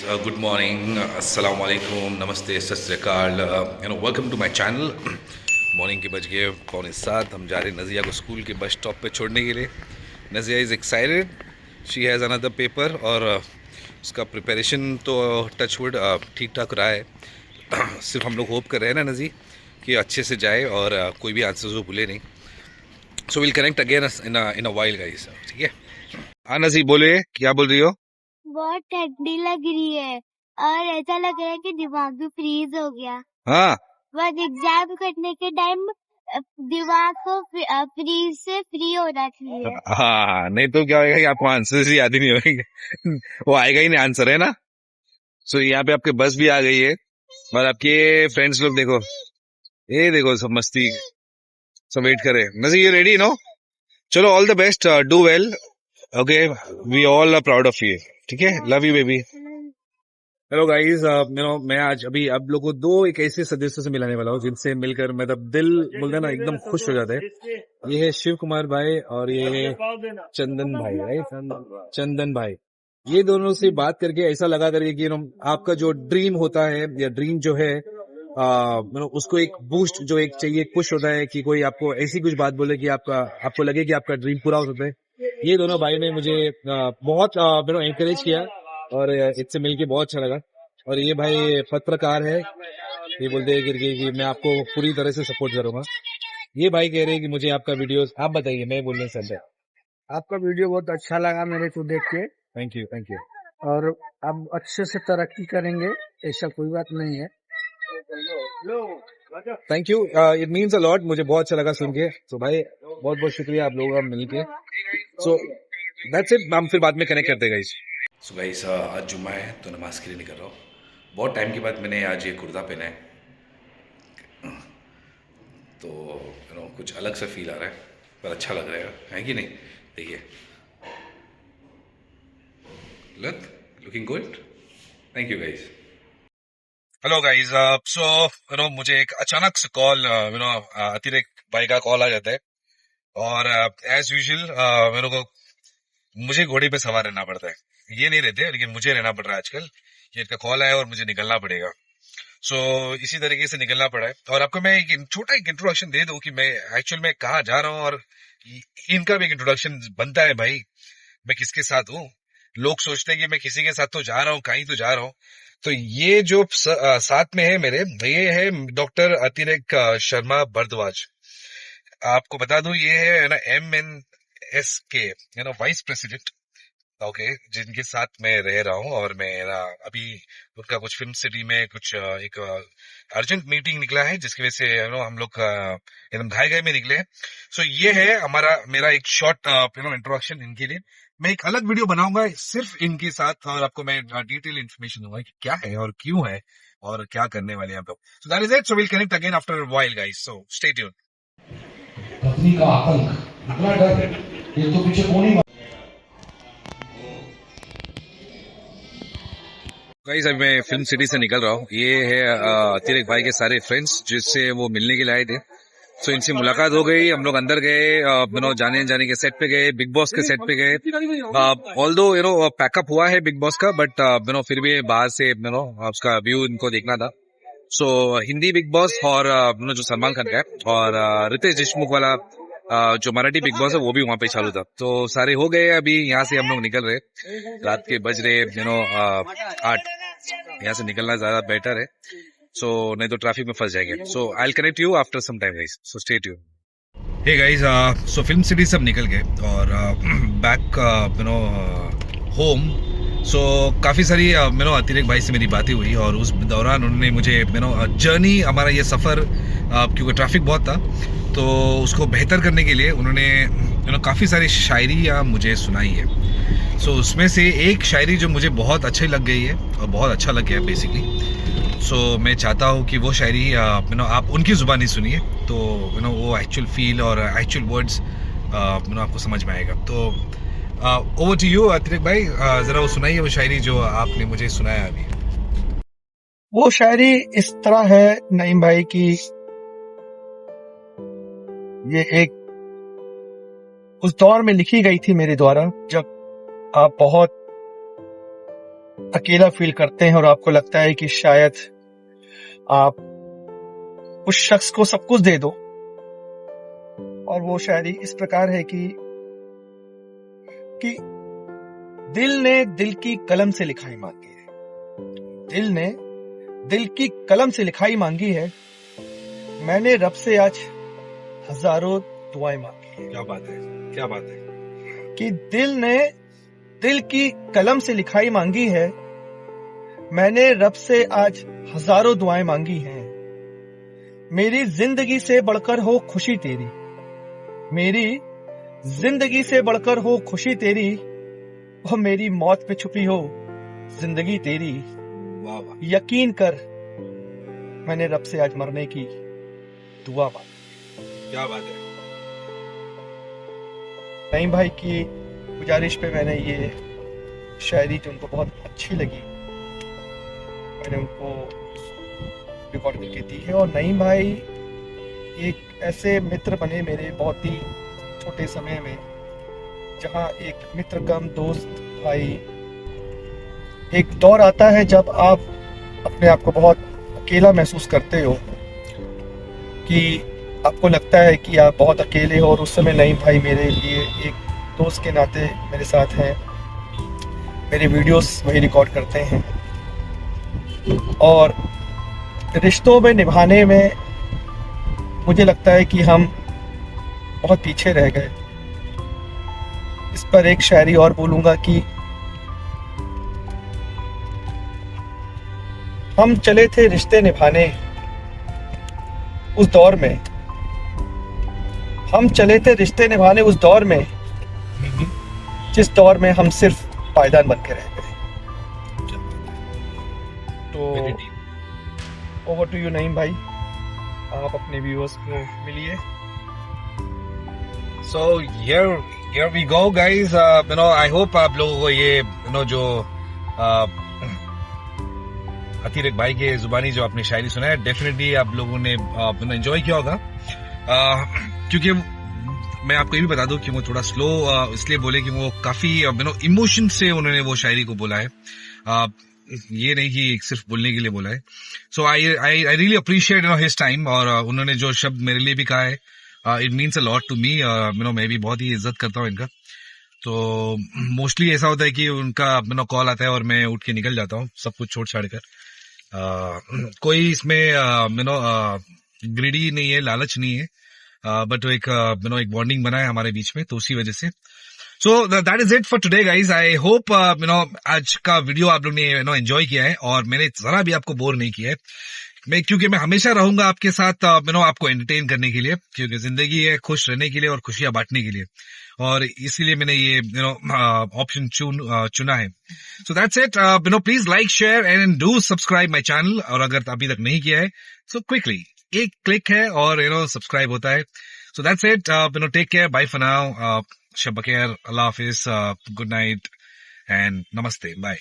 Good morning, assalamu alaikum, namaste, Sat Sri Akal, welcome to my channel. Morning के बज गए 6:45। हम जा रहे हैं नज़िया को स्कूल के बस स्टॉप पे छोड़ने के लिए। Nazia is excited, she has another paper और उसका प्रिपरेशन तो टच वुड ठीक ठाक रहा है। सिर्फ हम लोग होप कर रहे हैं ना नज़ी कि अच्छे से जाए और कोई भी आंसर्स वो भूले नहीं। So will connect again in a while guys, ठीक है। हाँ नज़ी बोले, क्या बोल रही हो? बहुत ठंडी लग रही है और ऐसा लग रहा है कि दिमाग भी फ्रीज हो गया। हाँ बस एग्जाम करने के टाइम दिमाग को फ्रीज से फ्री होना चाहिए। हाँ, नहीं तो क्या होगा कि आपको आंसर ही याद ही नहीं होंगे। वो आएगा ही नहीं आंसर, है ना। सो यहाँ पे आपके बस भी आ गई है और आपके फ्रेंड्स लोग देखो, ये देखो सब मस्ती, सब वेट करे। Nazir you ready no? चलो all the best, do well, okay, we all are proud of you, ठीक है, love you baby. Hello guys, मैं आज अभी आप लोगों को दो एक ऐसे सदस्यों से मिलाने वाला हूँ जिनसे मिलकर मतलब दिल बोलते ना एकदम खुश हो जाता है। ये है शिव कुमार भाई और ये है चंदन भाई, राइट, चंदन भाई। ये दोनों से बात करके ऐसा लगा करके कि आपका जो ड्रीम होता है या ड्रीम जो है उसको एक बूस्ट जो एक चाहिए, एक पुश होता है कि कोई आपको ऐसी कुछ बात बोले कि आपको लगे कि आपका ड्रीम पूरा हो सकता है। ये दोनों भाई ने मुझे बहुत एनकरेज किया और इससे मिलके बहुत अच्छा लगा। और ये भाई पत्रकार है, ये बोलते हैं कि मैं आपको पूरी तरह से सपोर्ट करूंगा। ये भाई कह रहे हैं कि मुझे आपका वीडियोस, आप बताइए, मैं बोलने से। आपका वीडियो बहुत अच्छा लगा मेरे को देख के। थैंक यू, थैंक यू, और आप अच्छे से तरक्की करेंगे, ऐसा कोई बात नहीं है। Thank you, it means a lot, मुझे बहुत अच्छा लगा सुन के। तो भाई बहुत बहुत शुक्रिया आप लोगों का मिलके। सो दैट्स इट, हम फिर बाद में कनेक्ट करते हैं गाइस। सो गाइस, आज जुम्मा है तो नमाज के लिए निकल रहा हूँ। बहुत टाइम के बाद मैंने आज ये कुर्ता पहना है, तो कुछ अलग सा फील आ रहा है, पर अच्छा लग रहा है कि नहीं? देखिए, looking good, thank you guys. Hello guys, so मुझे एक अचानक से कॉल, अतिरिक्त भाई का कॉल आ जाता है और एज यूजुअल मेरे को मुझे घोड़े पे सवार रहना पड़ता है। ये नहीं रहते लेकिन मुझे रहना पड़ रहा है आजकल। ये इनका कॉल आया और मुझे निकलना पड़ेगा। सो इसी तरीके से निकलना पड़ा है। और आपको मैं एक छोटा एक इंट्रोडक्शन दे दूं कि मैं एक्चुअल में कहाँ जा रहा हूँ और इनका भी एक इंट्रोडक्शन बनता है भाई, मैं किसके साथ हूँ। लोग सोचते हैं कि मैं किसी के साथ तो जा रहा हूँ, कहीं तो जा रहा हूँ। तो ये जो साथ में है मेरे, ये है डॉक्टर अतिरेक शर्मा भारद्वाज। आपको बता दूं ये है ना MNS के वाइस प्रेसिडेंट, ओके, जिनके साथ मैं रह रहा हूँ। और मेरा अभी उनका कुछ फिल्म सिटी में कुछ एक अर्जेंट मीटिंग निकला है जिसकी वजह से हम लोग एकदम घाय घाय में निकले हैं। सो ये है हमारा मेरा एक शॉर्ट इंट्रोडक्शन इनके लिए। मैं एक अलग वीडियो बनाऊंगा सिर्फ इनके साथ और आपको मैं डिटेल इन्फॉर्मेशन दूंगा कि क्या है और क्यों है और क्या करने वाले हैं हम लोग। So that is it, so will connect again after a while guys, so stay tuned. पत्नी का आतंक, इतना डर, ये तो पीछे कौन ही। गाइस, अब मैं फिल्म सिटी से निकल रहा हूँ। ये है अतिरेक भाई के सारे फ्रेंड्स जिससे वो मिलने के लिए आए थे। सो इनसे मुलाकात हो गई, हम लोग अंदर गए, जाने जाने के सेट पे गए, बिग बॉस के सेट पे गए। ऑल दो पैकअप हुआ है बिग बॉस का, बट फिर भी बाहर से उसका व्यू इनको देखना था। सो हिंदी बिग बॉस और जो सलमान खान का है और रितेश देशमुख वाला जो मराठी बिग बॉस है वो भी वहां पे चालू था। तो सारे हो गए, अभी यहाँ से हम लोग निकल रहे। रात के बज रहे 8। यहाँ से निकलना ज्यादा बेटर है, सो नहीं तो ट्रैफिक में फंस जाएंगे। So I will connect you after some time guys, so stay tuned. Hey guys, so film city सब निकल गए और बैक होम। सो काफ़ी सारी अतिरेक भाई से मेरी बातें हुई और उस दौरान उन्होंने मुझे जर्नी, हमारा ये सफ़र, क्योंकि ट्रैफिक बहुत था तो उसको बेहतर करने के लिए उन्होंने काफ़ी सारी शायरियाँ मुझे सुनाई है। सो उसमें से एक शायरी जो मुझे बहुत अच्छी लग गई है और बहुत अच्छा लग गया बेसिकली। सो मैं चाहता हूँ कि वो शायरी आप उनकी ज़ुबानी सुनिए तो वो एक्चुअल फील और एक्चुअल वर्ड्स आपको समझ में आएगा। तो ओवर टू यू अतिरेक भाई, ज़रा वो सुनाइए वो शायरी जो आपने मुझे सुनाया अभी। वो शायरी इस तरह है नईम भाई की, ये एक उस दौर में लिखी गई थी मेरे द्वारा जब आप बहुत अकेला फील करते हैं और आपको लगता है कि शायद आप उस शख्स को सब कुछ दे दो। और वो शायरी इस प्रकार है कि दिल ने दिल की कलम से लिखाई मांगी है, दिल ने दिल की कलम से लिखाई मांगी है, मैंने रब से आज हजारों दुआएं मांगी है। क्या बात है, क्या बात है। कि दिल ने दिल की कलम से लिखाई मांगी है, मैंने रब से आज हजारों दुआएं मांगी हैं। मेरी जिंदगी से बढ़कर हो खुशी तेरी, मेरी जिंदगी से बढ़कर हो खुशी तेरी, और मेरी मौत पे छुपी हो जिंदगी तेरी। वाह वाह, यकीन कर मैंने रब से आज मरने की दुआ मांगी। क्या बात है। नईम भाई की गुजारिश पे मैंने ये शायरी जो उनको बहुत अच्छी लगी मैंने उनको रिकॉर्ड करके दी है। और नईम भाई एक ऐसे मित्र बने मेरे बहुत ही छोटे समय में, जहाँ एक मित्र कम दोस्त भाई। एक दौर आता है जब आप अपने आप को बहुत अकेला महसूस करते हो, कि आपको लगता है कि आप बहुत अकेले हो, और उस समय नईम भाई मेरे लिए एक दोस्त के नाते मेरे साथ हैं, मेरे वीडियोस वही रिकॉर्ड करते हैं। और रिश्तों में निभाने में मुझे लगता है कि हम बहुत पीछे रह गए। इस पर एक शायरी और बोलूंगा कि हम चले थे रिश्ते निभाने उस दौर में, हम चले थे रिश्ते निभाने उस दौर में, जिस दौर में हम सिर्फ पायदान बन के रह गए। तो ओवर टू यू नईम भाई, आप अपने व्यूअर्स को मिलिए। So here we go guys. I hope आप लोगों को ये जो अतीक भाई के जुबानी जो आपने शायरी सुना है, डेफिनेटली आप लोगों ने एंजॉय किया होगा। क्योंकि मैं आपको ये भी बता दूं कि वो थोड़ा स्लो इसलिए बोले कि वो काफी इमोशन से उन्होंने वो शायरी को बोला है, ये नहीं कि सिर्फ बोलने के लिए बोला है। So I really appreciate his time, और उन्होंने जो शब्द मेरे लिए भी कहा है, it means a lot to me. मैं भी बहुत ही इज्जत करता हूँ इनका। तो मोस्टली ऐसा होता है कि उनका कॉल आता है और मैं उठ के निकल जाता हूँ सब कुछ छोड़ छाड़ कर। कोई इसमें ग्रीडी नहीं है, लालच नहीं है, बट एक एक बॉन्डिंग बना है हमारे बीच में, तो उसी वजह से। So that is it for today guys. I hope आज का वीडियो आप लोग ने एंजॉय किया है, और मैंने जरा भी आपको बोर नहीं किया है। क्योंकि मैं हमेशा रहूंगा आपके साथ आपको एंटरटेन करने के लिए, क्योंकि जिंदगी है खुश रहने के लिए और खुशियां बांटने के लिए, और इसीलिए मैंने ये ऑप्शन चुना है। So that's it. Please like share and do subscribe my channel, और अगर अभी तक नहीं किया है सो क्विकली एक क्लिक है और सब्सक्राइब होता है। So that's it. Take care, bye for now, शब बखैर, अल्लाह हाफिज, गुड नाइट एंड नमस्ते, बाय।